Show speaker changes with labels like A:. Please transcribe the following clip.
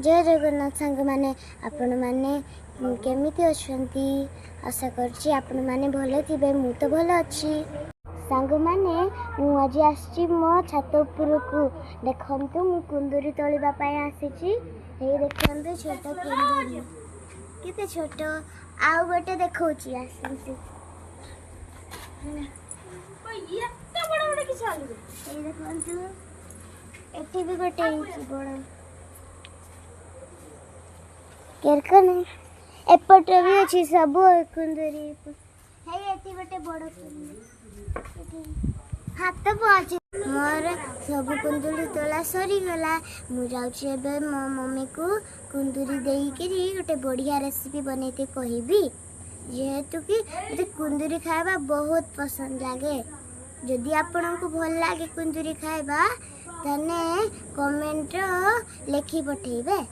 A: जय जगन्नाथ सांग मैंने आपण मैंने केमिति अच्छी आशा करछि आपण मैंने भल थे मु तो भल अच्छी सांग मैंने आज आसी मो छात उपरकू देखंतु मु कुंदूरी तोलिबा पई आसीछि हे देखंतु छोट कुंदूरी केते छोट आउ गोटे देखौछि आसंतु ये एते बड़ बड़ कि चालू हे देखंतु एठी भी गोटे हिची बड़ केरकन एपट भी अच्छी सब कुंदरी है एती गोटे बड़ कुंदरी हाथ पहुँच मोर सब कुंदरी तोला सरी गला मु जाउछि एबे मो मम्मी को कुंदरी देई करी गोटे बढ़िया रेसिपी बनैते कहबी जेहेतु कि मते कुंदरी खाइबा बहुत पसंद लागे जदि आपनको भल लागे कुंदरी खाइबा तने कमेंट लिखि पठेबे।